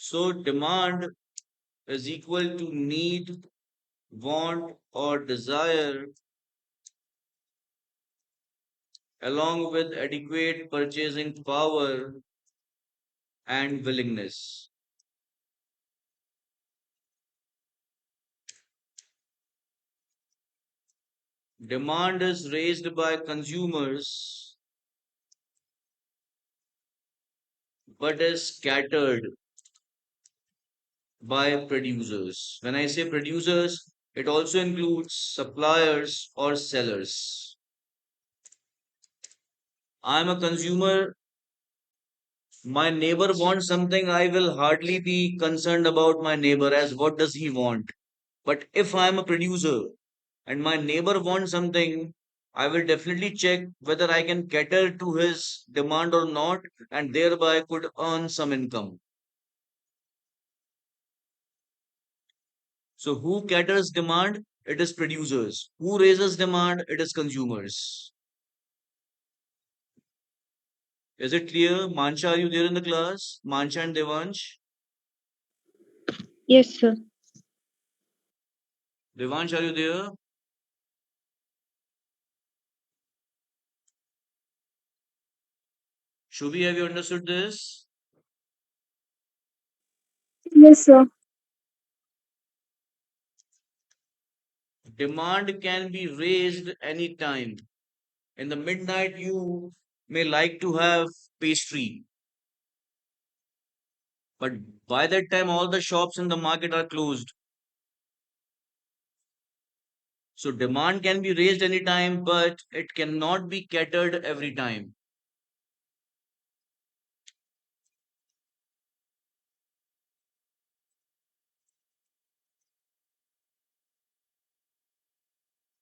So demand is equal to need, want, or desire along with adequate purchasing power and willingness. Demand is raised by consumers but is scattered by producers. When I say producers, it also includes suppliers or sellers. I'm a consumer. My neighbor wants something. I will hardly be concerned about my neighbor as what does he want. But if I'm a producer and my neighbor wants something, I will definitely check whether I can cater to his demand or not and thereby could earn some income. So who caters demand? It is producers. Who raises demand? It is consumers. Is it clear? Mansha, are you there in the class? Mansha and Devansh? Yes, sir. Devansh, are you there? Shubhi, have you understood this? Yes, sir. Demand can be raised anytime. In the midnight, you may like to have pastry, but by that time, all the shops in the market are closed. So, demand can be raised anytime, but it cannot be catered every time.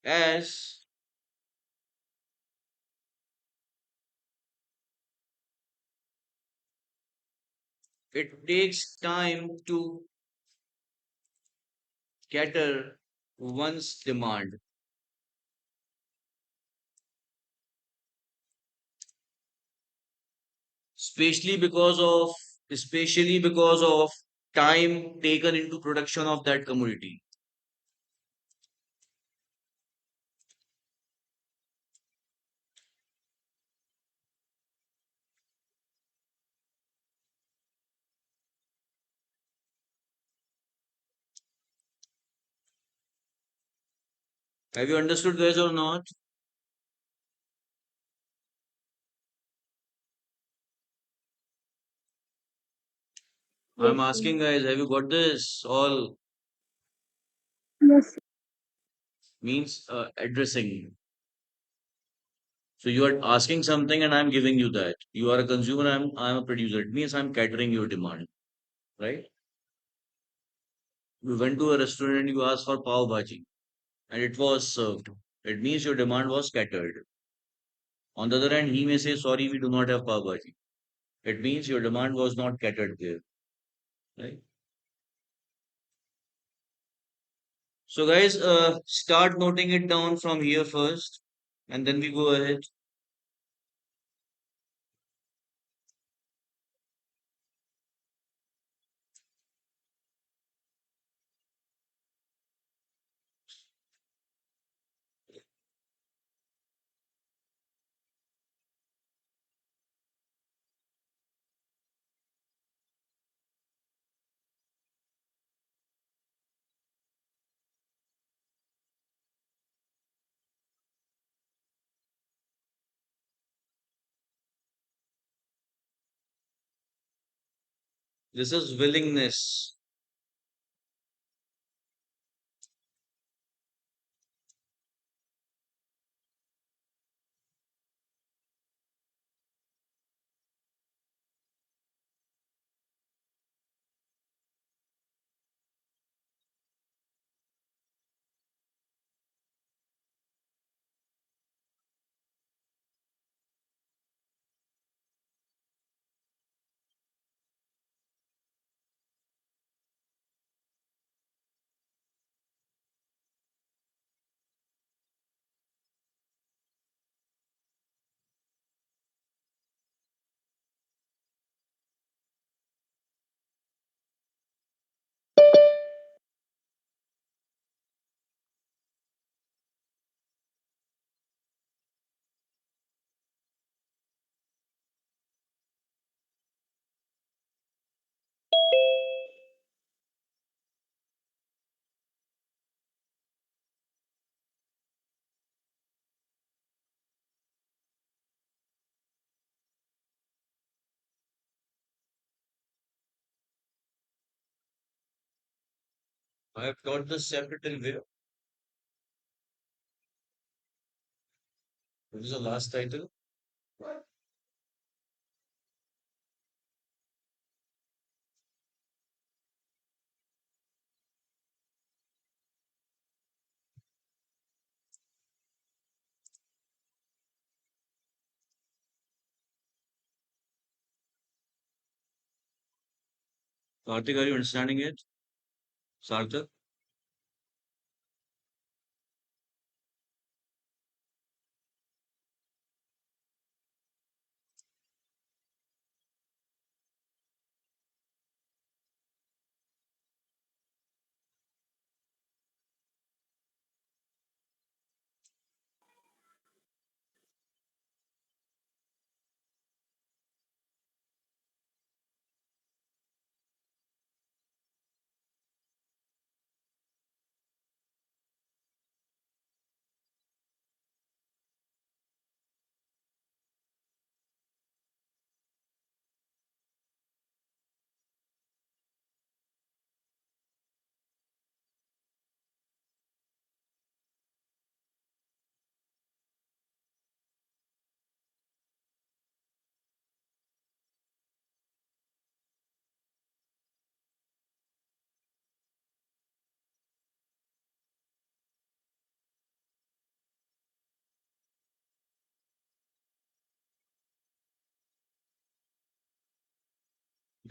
As it takes time to cater one's demand, especially because of especially because of time taken into production of that commodity. Have you understood, guys, or not? I'm Yes, sir. asking, guys, have you got this? All Yes. means addressing. So you are asking something and I'm giving you that. You are a consumer, I'm a producer. It means I'm catering your demand, right? You went to a restaurant and you asked for pav bhaji and it was served. It means your demand was catered. On the other hand, he may say, sorry, we do not have pav bhaji. It means your demand was not catered there, right? So guys, start noting it down from here first and then we go ahead. This is willingness. I have taught this chapter till where? What is the last title? Karthik, are you understanding it? Sarthak?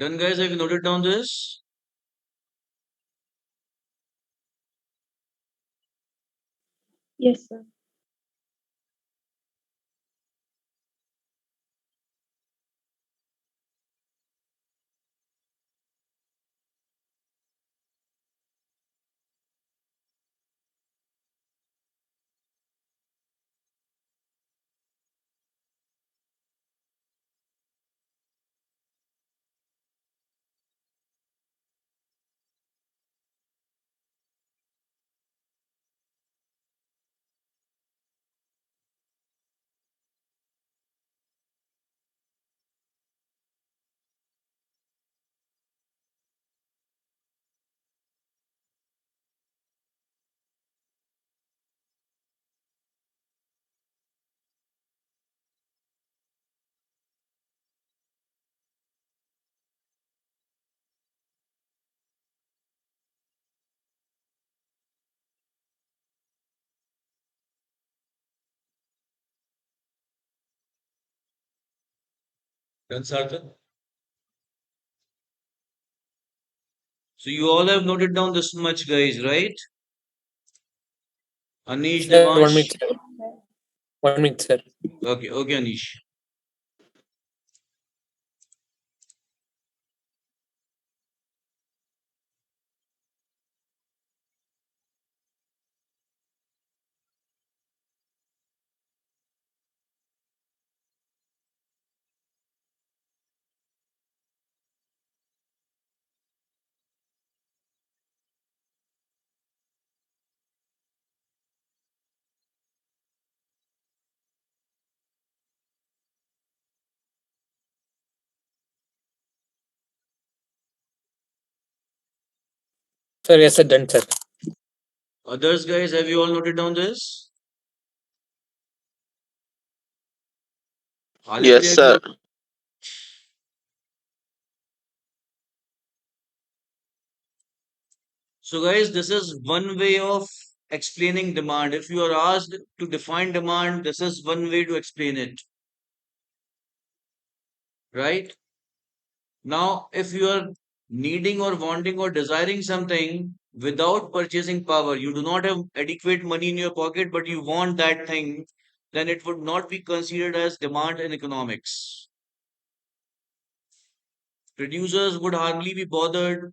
Done, guys? Have you noted down this? Yes, sir. Done, Sarthak? So you all have noted down this much, guys, right? Anish, Sir, one Devansh. minute, sir. 1 minute, sir. Okay, okay, Anish. Sir, yes, sir, done, sir. Others, guys, have you all noted down this? All Yes, three, have you sir. noted? So, guys, this is one way of explaining demand. If you are asked to define demand, this is one way to explain it, right? Now, if you are needing or wanting or desiring something without purchasing power, you do not have adequate money in your pocket, but you want that thing, then it would not be considered as demand in economics. Producers would hardly be bothered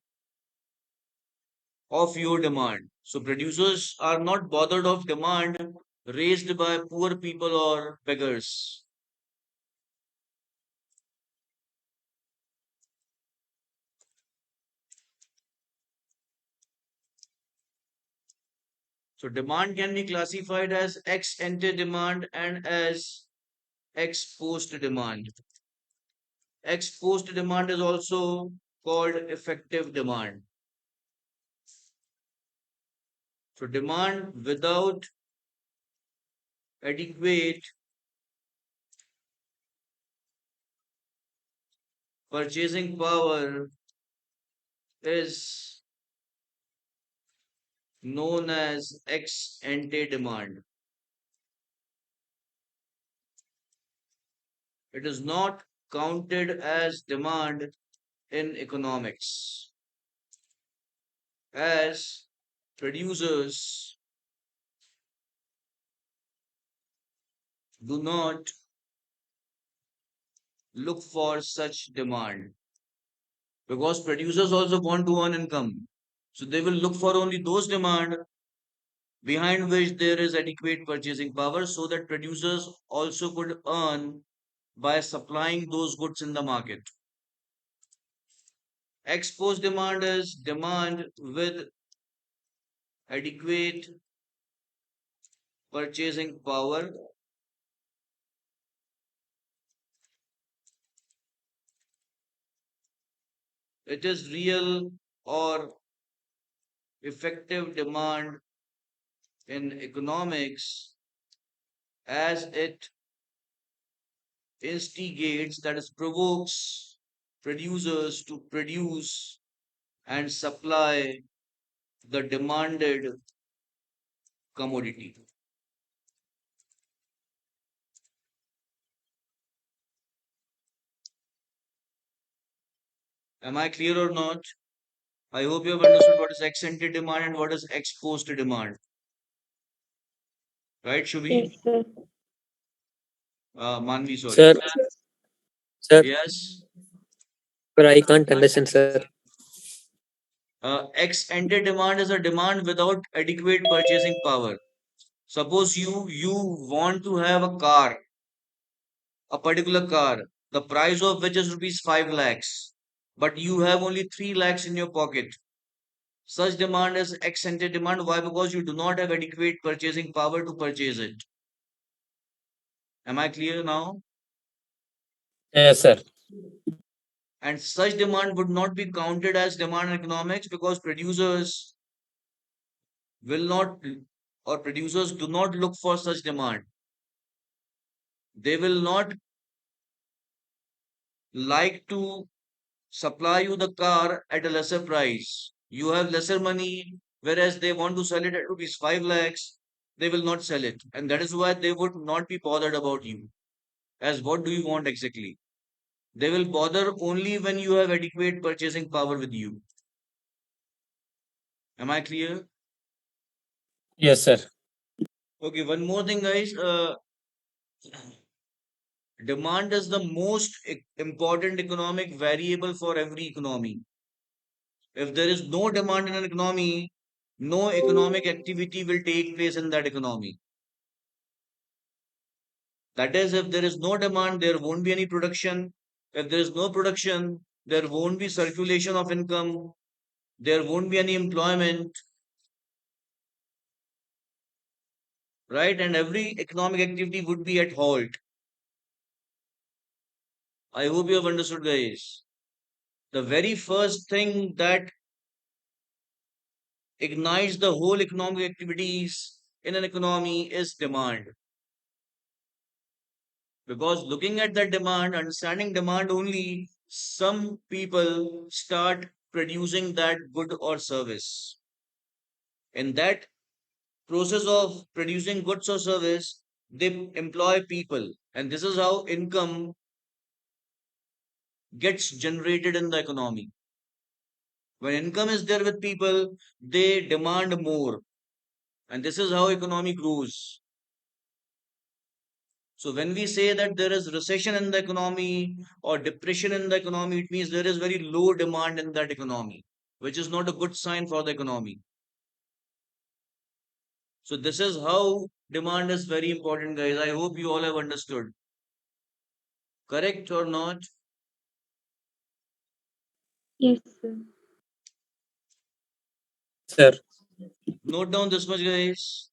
of your demand. So producers are not bothered of demand raised by poor people or beggars. So demand can be classified as ex ante demand and as ex post demand. Ex post demand is also called effective demand. So demand without adequate purchasing power is known as ex ante demand. It is not counted as demand in economics, as producers do not look for such demand, because producers also want to earn income. So they will look for only those demand behind which there is adequate purchasing power, so that producers also could earn by supplying those goods in the market. Ex post demand is demand with adequate purchasing power. It is real or effective demand in economics, as it instigates, that is, provokes producers to produce and supply the demanded commodity. Am I clear or not? I hope you have understood what is ex ante demand and what is ex post demand. Right, Yes, Shubhi? sir. Manvi, sorry. Sir, sir, Yes. sir, I can't understand, sir. Ex ante demand is a demand without adequate purchasing power. Suppose you want to have a car, a particular car, the price of which is rupees 5 lakhs, but you have only 3 lakhs in your pocket. Such demand is ex ante demand. Why? Because you do not have adequate purchasing power to purchase it. Am I clear now? Yes, sir. And such demand would not be counted as demand in economics, because producers will not, or producers do not look for such demand. They will not like to supply you the car at a lesser price. You have lesser money, whereas they want to sell it at rupees 5 lakhs. They will not sell it. And that is why they would not be bothered about you. As what do you want exactly? They will bother only when you have adequate purchasing power with you. Am I clear? Yes, sir. Okay, one more thing, guys. Demand is the most important economic variable for every economy. If there is no demand in an economy, no economic activity will take place in that economy. That is, if there is no demand, there won't be any production. If there is no production, there won't be circulation of income. There won't be any employment, right? And every economic activity would be at halt. I hope you have understood, guys. The very first thing that ignites the whole economic activities in an economy is demand. Because looking at that demand, understanding demand only, some people start producing that good or service. In that process of producing goods or service, they employ people. And this is how income gets generated in the economy. When income is there with people, they demand more. And this is how economy grows. So when we say that there is recession in the economy or depression in the economy, it means there is very low demand in that economy, which is not a good sign for the economy. So this is how demand is very important, guys. I hope you all have understood. Correct or not? Yes, sir. Sir. Note down this much, guys.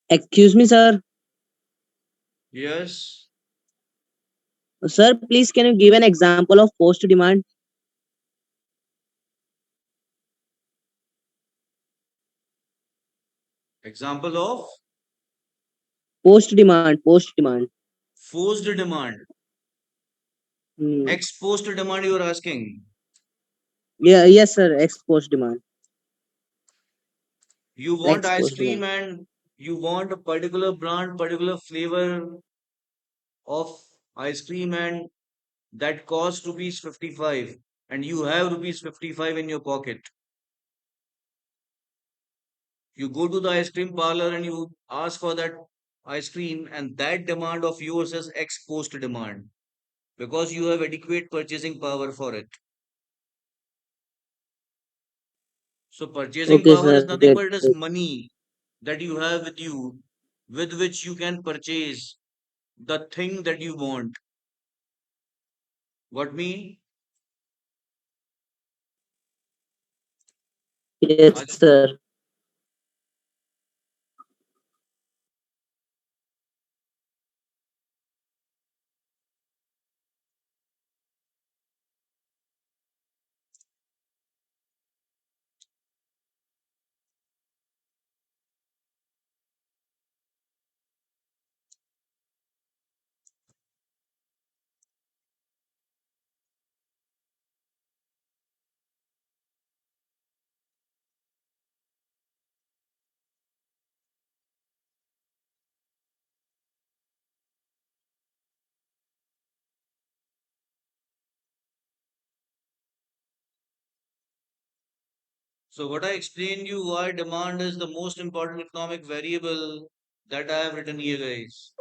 Excuse me, sir. Yes. Sir, please can you give an example of post demand? Example of Post demand, post demand. forced demand. Hmm. Ex post demand you are asking. Yeah, yes, sir. Ex post demand. You want Ex ice post cream demand. and you want a particular brand, particular flavor of ice cream, and that costs rupees 55, and you have rupees 55 in your pocket. You go to the ice cream parlor and you ask for that ice cream, and that demand of yours is ex post demand because you have adequate purchasing power for it. So purchasing Okay, power sir. is nothing Great. but it is money that you have with you, with which you can purchase the thing that you want. What me? Yes, Aj- sir. So what I explained you why demand is the most important economic variable that I have written here, guys.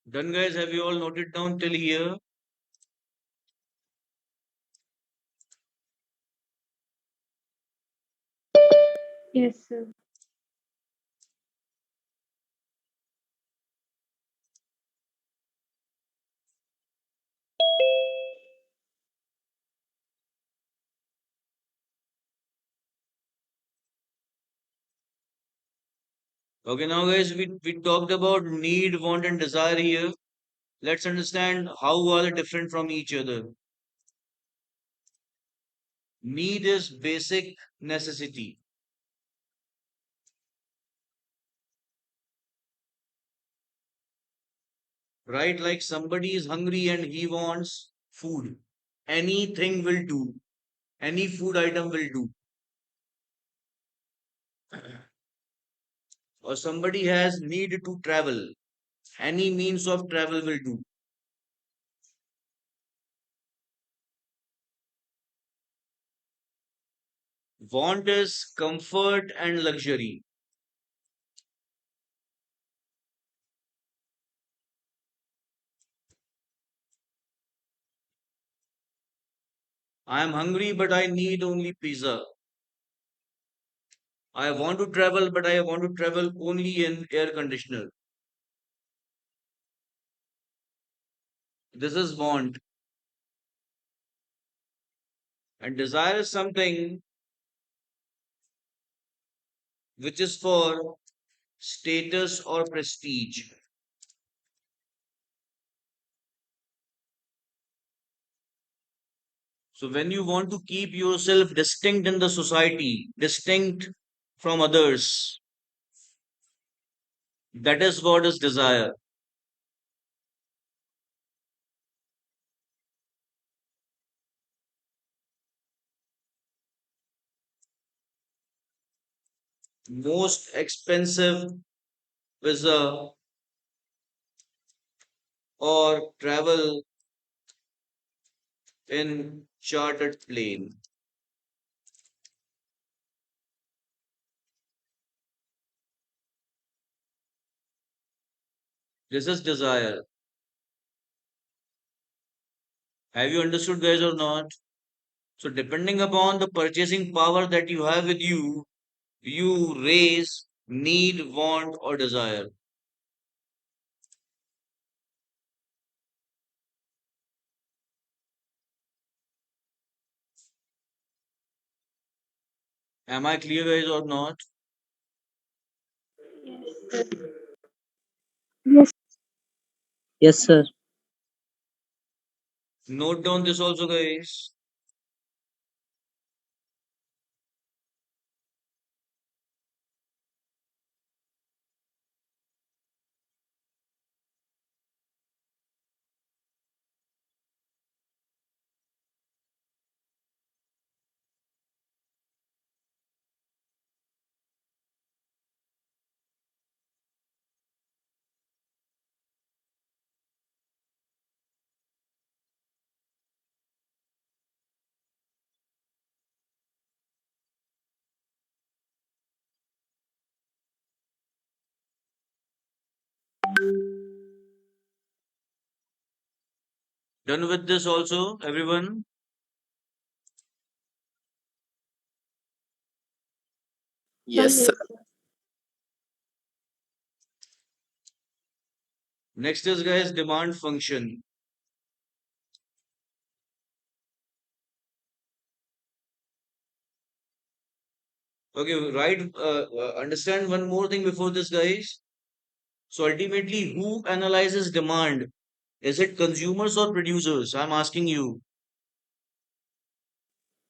Done, guys? Have you all noted down till here? Yes, sir. Okay, now guys, we talked about need, want, and desire here. Let's understand how are they different from each other. Need is basic necessity, right? Like somebody is hungry and he wants food. Anything will do. Any food item will do. Or somebody has need to travel. Any means of travel will do. Want is comfort and luxury. I am hungry, but I need only pizza. I want to travel, but I want to travel only in air conditioner. This is want. And desire is something which is for status or prestige. So when you want to keep yourself distinct in the society, distinct from others, that is what is desire. Most expensive visa or travel in chartered plane. This is desire. Have you understood, guys, or not? So depending upon the purchasing power that you have with you, you raise need, want, or desire. Am I clear, guys, or not? Yes, sir. Yes. Yes, sir. Note down this also, guys. Done with this also, everyone? Yes, Yes, sir. sir. Next is, guys, demand function. Okay, right. Understand one more thing before this, guys. So ultimately, who analyzes demand? Is it consumers or producers? I'm asking you.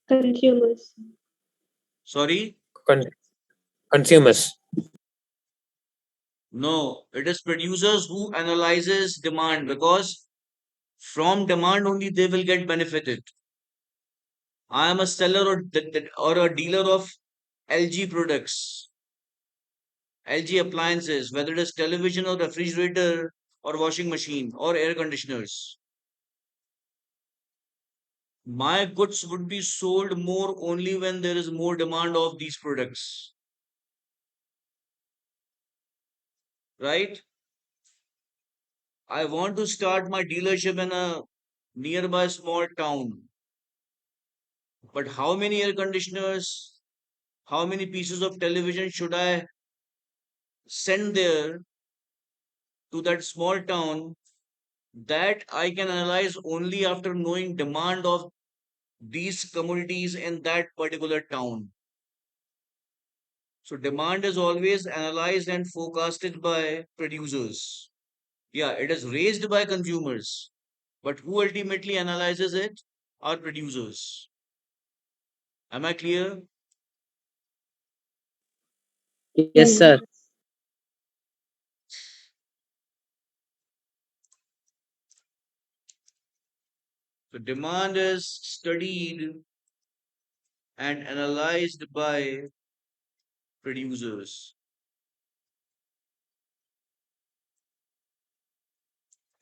Consumers. Sorry? Con- consumers. No, it is producers who analyzes demand because from demand only they will get benefited. I am a seller or a dealer of LG products, LG appliances, whether it is television or refrigerator or washing machine or air conditioners. My goods would be sold more only when there is more demand of these products, right? I want to start my dealership in a nearby small town, but how many air conditioners, how many pieces of television should I send there to that small town? That I can analyze only after knowing demand of these commodities in that particular town. So demand is always analyzed and forecasted by producers. Yeah, it is raised by consumers, but who ultimately analyzes it are producers. Am I clear? Yes, Yes. sir. So demand is studied and analyzed by producers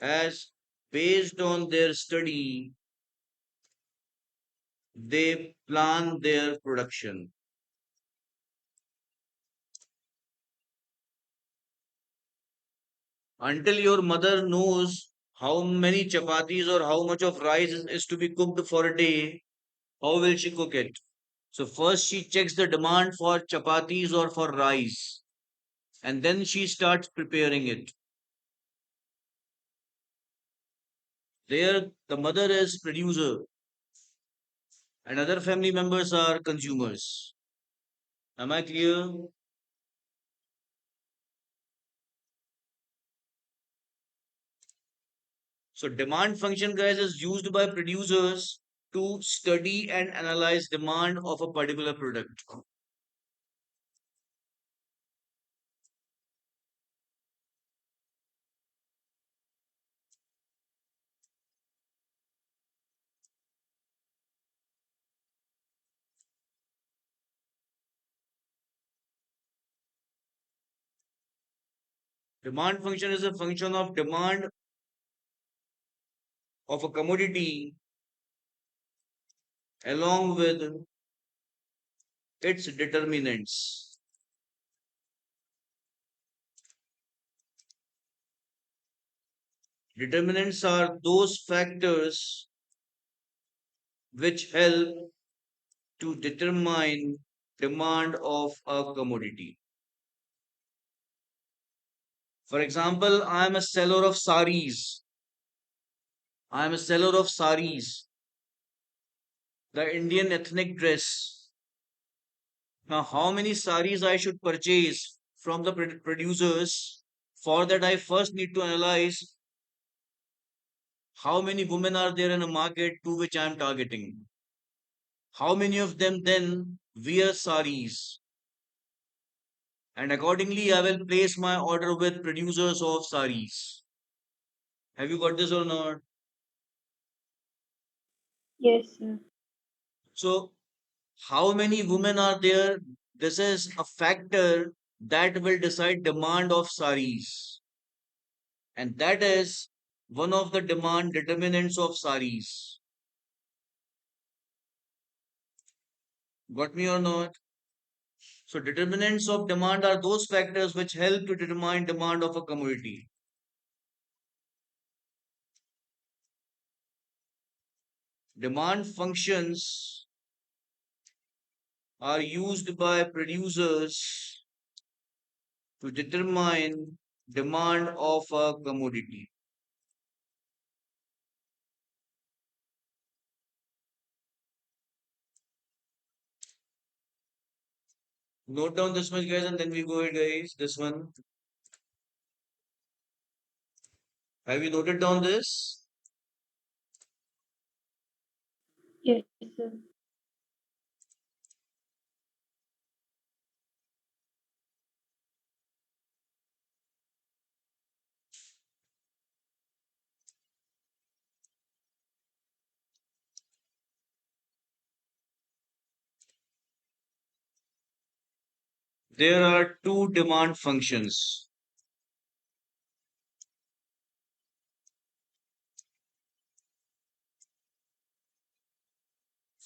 as based on their study they plan their production. Until your mother knows how many chapatis or how much of rice is to be cooked for a day, how will she cook it? So first she checks the demand for chapatis or for rice and then she starts preparing it. There the mother is producer and other family members are consumers. Am I clear? So demand function, guys, is used by producers to study and analyze demand of a particular product. Demand function is a function of demand of a commodity along with its determinants. Determinants are those factors which help to determine demand of a commodity. For example, I am a seller of saris. I am a seller of saris, the Indian ethnic dress. Now, how many saris I should purchase from the producers? For that, I first need to analyze how many women are there in a market to which I am targeting. How many of them then wear saris? And accordingly, I will place my order with producers of saris. Have you got this or not? Yes, sir. So, how many women are there? This is a factor that will decide demand of saris. And that is one of the demand determinants of saris. Got me or not? So determinants of demand are those factors which help to determine demand of a commodity. Demand functions are used by producers to determine demand of a commodity. Note down this much, guys, and then we go ahead, guys. This one. Have you noted down this? Yes, sir. There are two demand functions.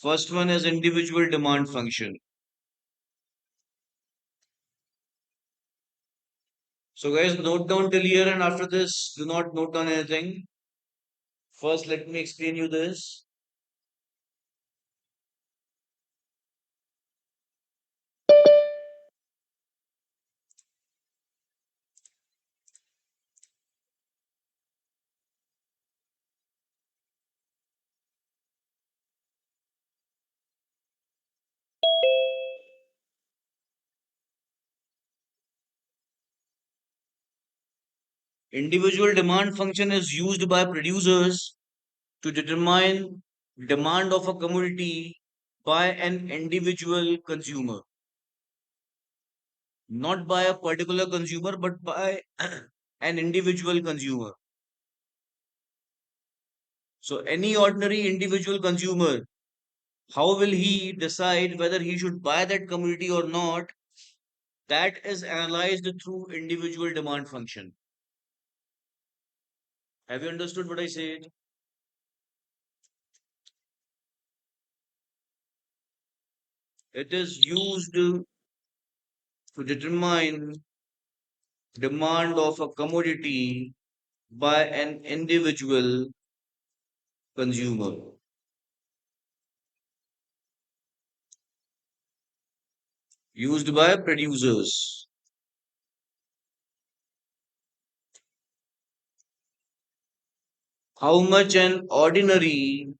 First one is individual demand function. So, guys, note down till here, and after this, do not note down anything. First, let me explain you this. Individual demand function is used by producers to determine demand of a commodity by an individual consumer, not by a particular consumer, but by an individual consumer. So, any ordinary individual consumer, how will he decide whether he should buy that commodity or not? That is analyzed through individual demand function. Have you understood what I said? It is used to determine demand of a commodity by an individual consumer, used by producers. How much an ordinary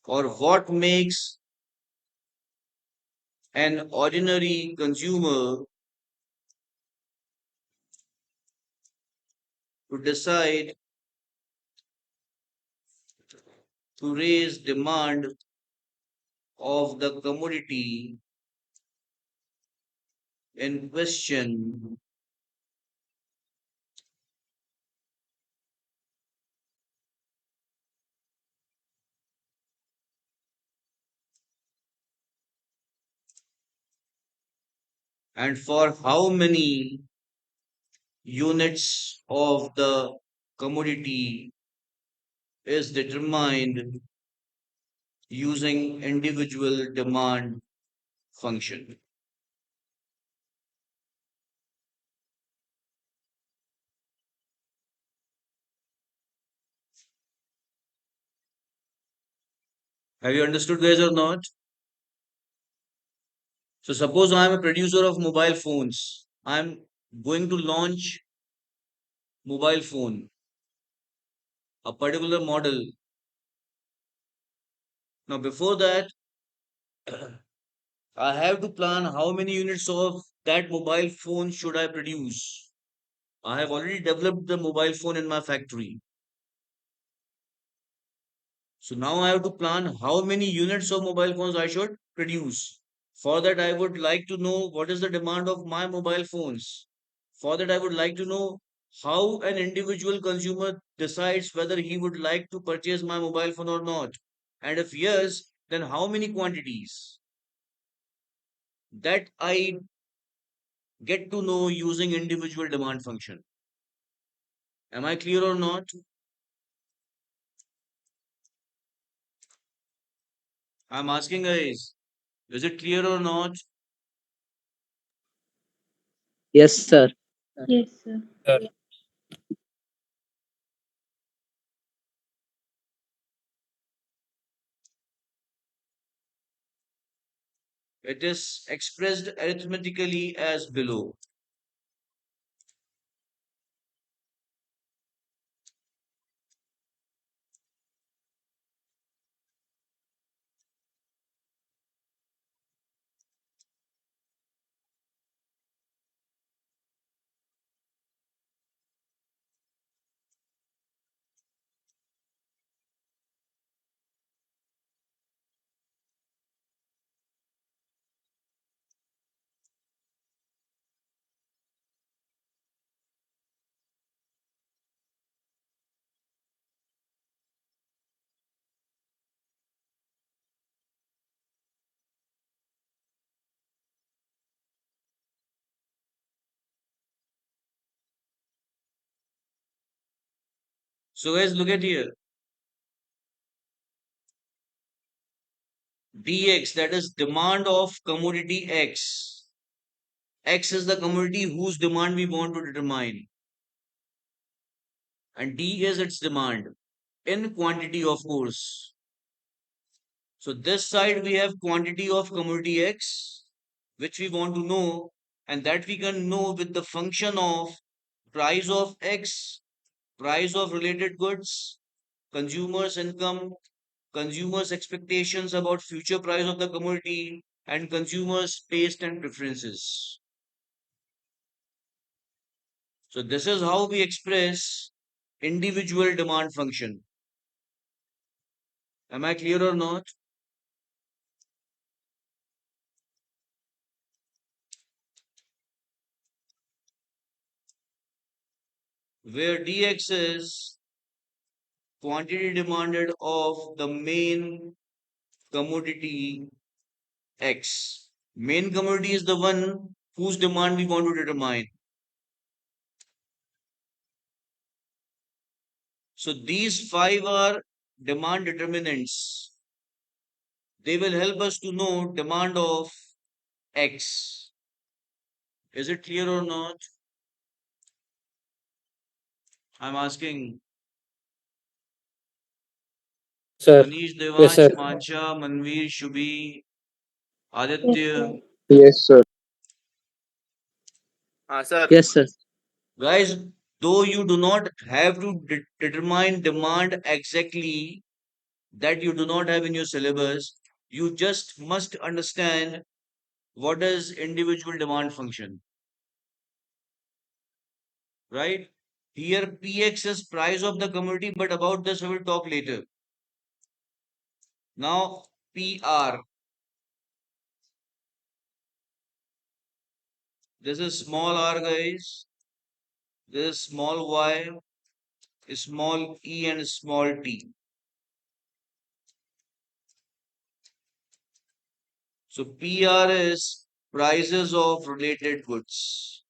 or what makes an ordinary consumer to decide to raise demand of the commodity in question and for how many units of the commodity is determined using individual demand function. Have you understood, guys, or not? So suppose I am a producer of mobile phones. I am going to launch mobile phone, a particular model. Now before that, I have to plan how many units of that mobile phone should I produce. I have already developed the mobile phone in my factory. So now I have to plan how many units of mobile phones I should produce. For that, I would like to know what is the demand of my mobile phones. For that, I would like to know how an individual consumer decides whether he would like to purchase my mobile phone or not. And if yes, then how many quantities. That I get to know using individual demand function. Am I clear or not? I'm asking guys, is it clear or not? Yes, sir. Yes, sir. Sir. It is expressed arithmetically as below. So guys, look at here. Dx, that is demand of commodity X. X is the commodity whose demand we want to determine. And D is its demand in quantity, of course. So this side we have quantity of commodity X, which we want to know, and that we can know with the function of price of X, price of related goods, consumers' income, consumers' expectations about future price of the commodity, and consumers' taste and preferences. So this is how we express individual demand function. Am I clear or not? Where dx is quantity demanded of the main commodity X. Main commodity is the one whose demand we want to determine. So these five are demand determinants. They will help us to know demand of X. Is it clear or not? I'm asking Sir. Manish, Yes, Devansh, sir. Mancha, Manveer, Shubhi, Yes, Aditya. sir. Yes, sir. Sir. Yes, sir. Guys, though you do not have to determine demand exactly, that you do not have in your syllabus, you just must understand what is individual demand function, right? Here Px is price of the commodity, but about this we will talk later. Now Pr, this is small r guys, this is small y, small e and small t. So PR is prices of related goods.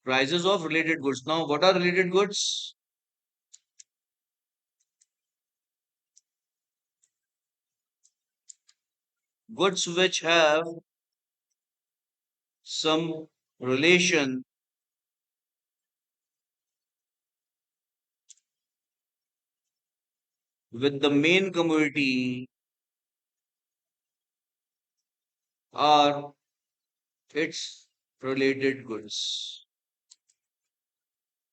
Prices of related goods. Now, what are related goods? Goods which have some relation with the main commodity are its related goods.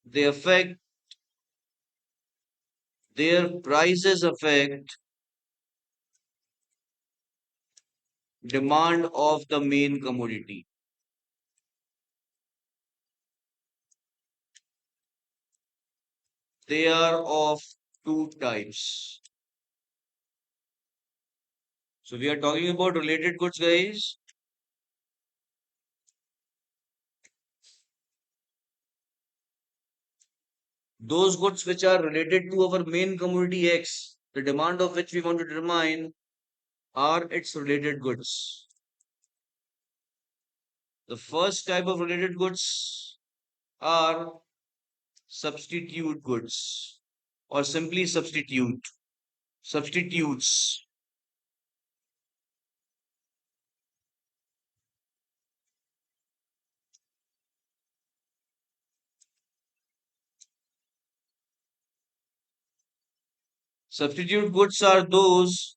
They affect their prices affect demand of the main commodity. They are of two types. So we are talking about related goods, guys. Those goods which are related to our main commodity X, the demand of which we want to determine, are its related goods. The first type of related goods are substitute goods or simply substitutes. Substitute goods are those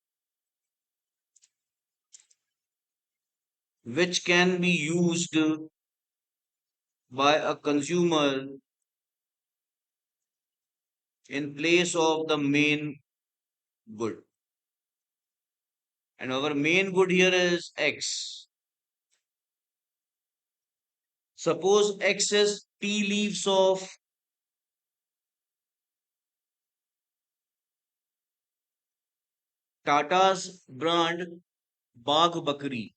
which can be used by a consumer in place of the main good. And our main good here is X. Suppose X is tea leaves of Tata's brand Bagh Bakri.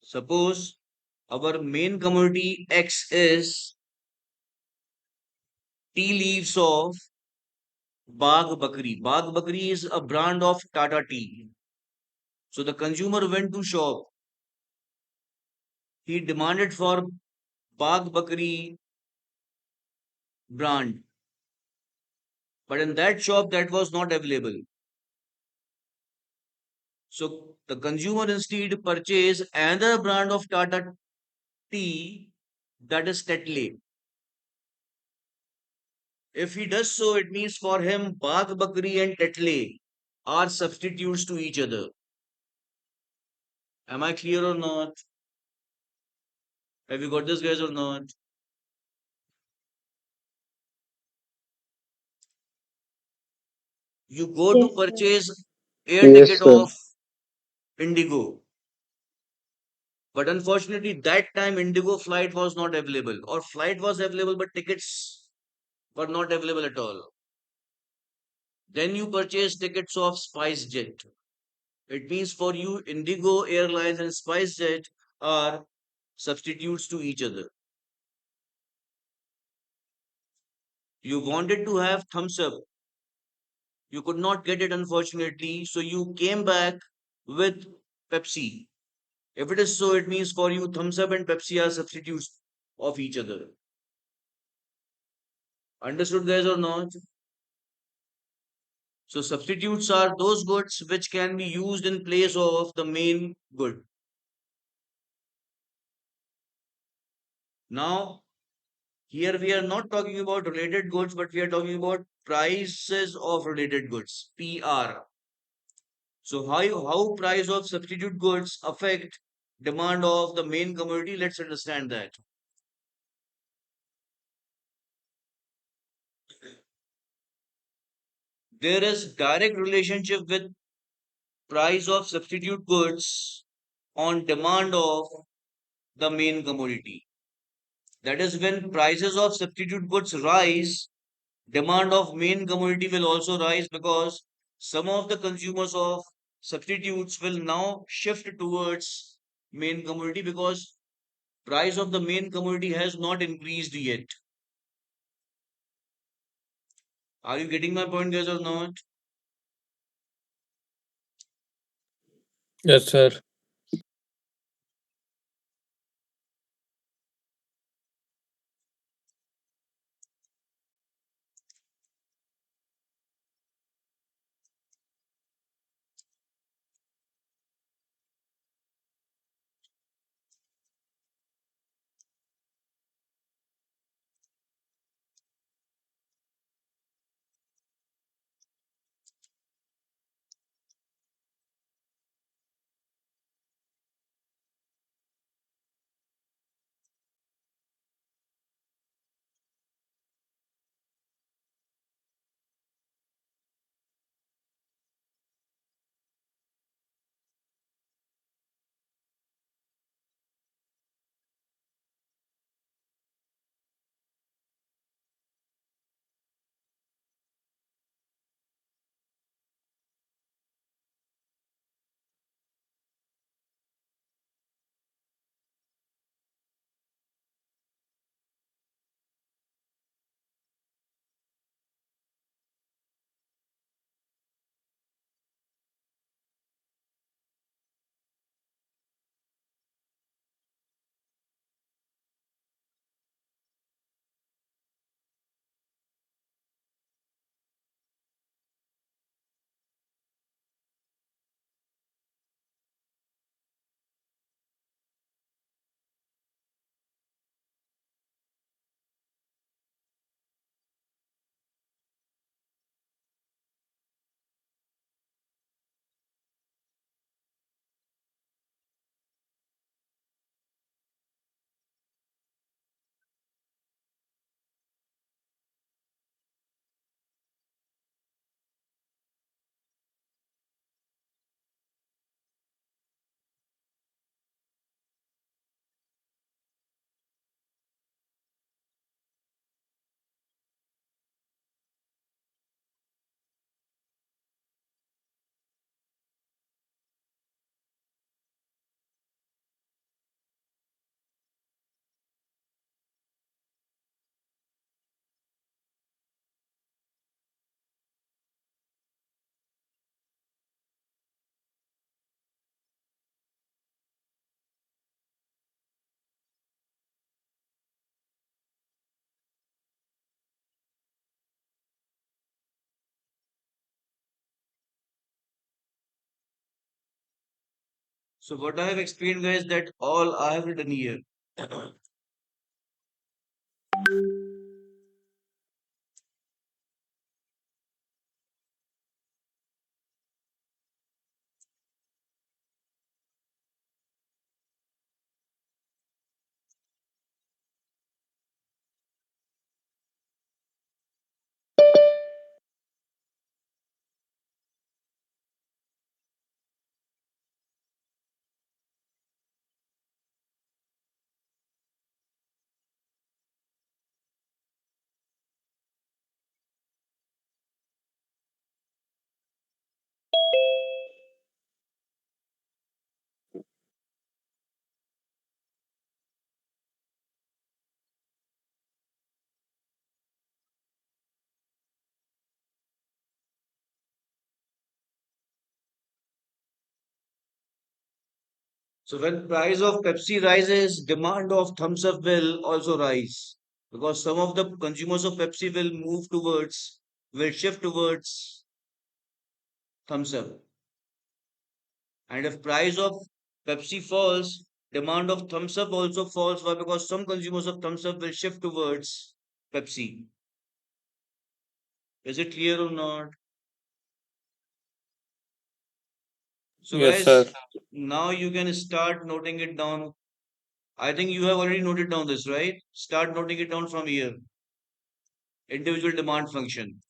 Suppose our main commodity X is tea leaves of Bagh Bakri. Bagh Bakri is a brand of Tata tea. So the consumer went to shop. He demanded for Bagh Bakri brand. But in that shop, that was not available. So the consumer instead purchased another brand of Tata tea, that is Tetley. If he does so, it means for him Bagh Bakri and Tetley are substitutes to each other. Am I clear or not? Have you got this, guys, or not? You go to Yes, sir. purchase air Yes, ticket sir. of Indigo, but unfortunately that time Indigo flight was not available, or flight was available but tickets were not available at all. Then you purchase tickets of SpiceJet. It means for you Indigo Airlines and SpiceJet are substitutes to each other. You wanted to have thumbs up. You could not get it, unfortunately, so you came back with Pepsi. If it is so, it means for you thumbs up and Pepsi are substitutes of each other. Understood, guys, or not? So substitutes are those goods which can be used in place of the main good. Now, here we are not talking about related goods, but we are talking about prices of related goods, PR. So how price of substitute goods affect demand of the main commodity? Let's understand that. There is direct relationship with price of substitute goods on demand of the main commodity. That is when prices of substitute goods rise, demand of main commodity will also rise because some of the consumers of substitutes will now shift towards main commodity because price of the main commodity has not increased yet. Are you getting my point, guys, or not? Yes, sir. So what I have explained, guys, that all I have written here. So when price of Pepsi rises, demand of thumbs up will also rise because some of the consumers of Pepsi will shift towards thumbs up. And if price of Pepsi falls, demand of thumbs up also falls. Why? Because some consumers of thumbs up will shift towards Pepsi. Is it clear or not? So Yes, guys, sir. now you can start noting it down. I think you have already noted down this, right? Start noting it down from here. Individual demand function.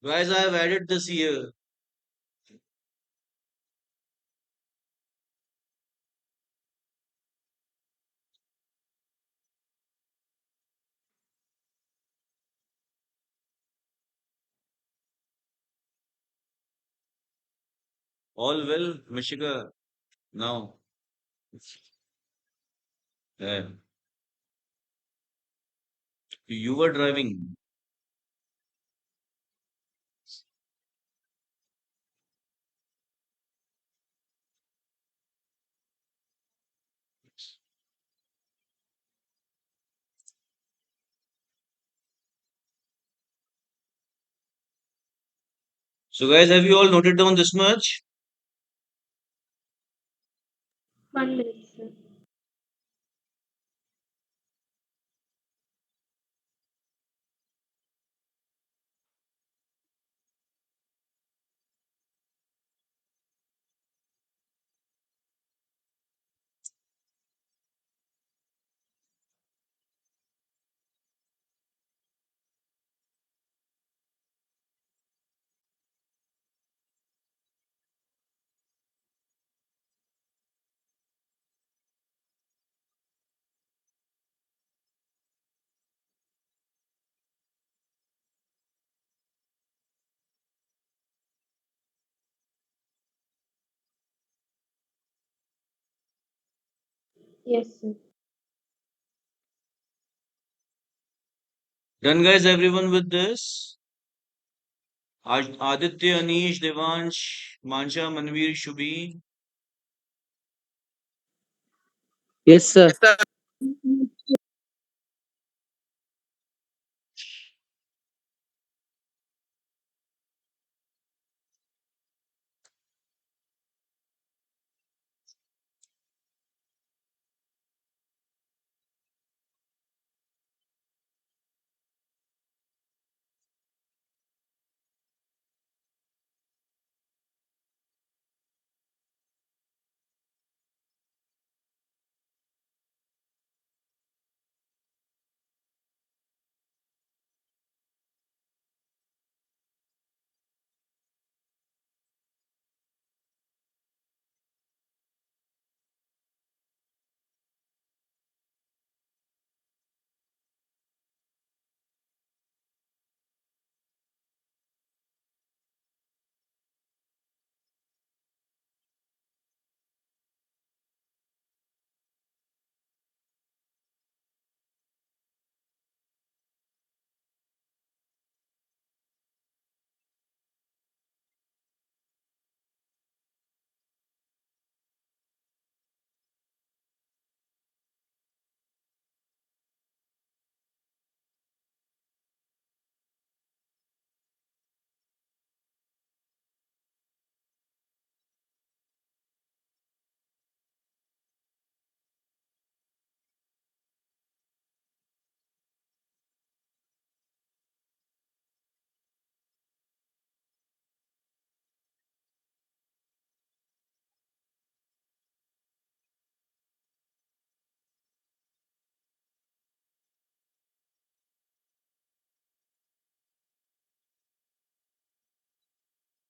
Guys, I have added this here. All well, Mishika. Now, yeah. You were driving. So, guys, have you all noted down this much? 1 minute, sir. Yes, sir. Done, guys, everyone with this? Aditya, Anish, Devansh, Mancha, Manvir, Shubhi. Yes, sir. Yes, sir.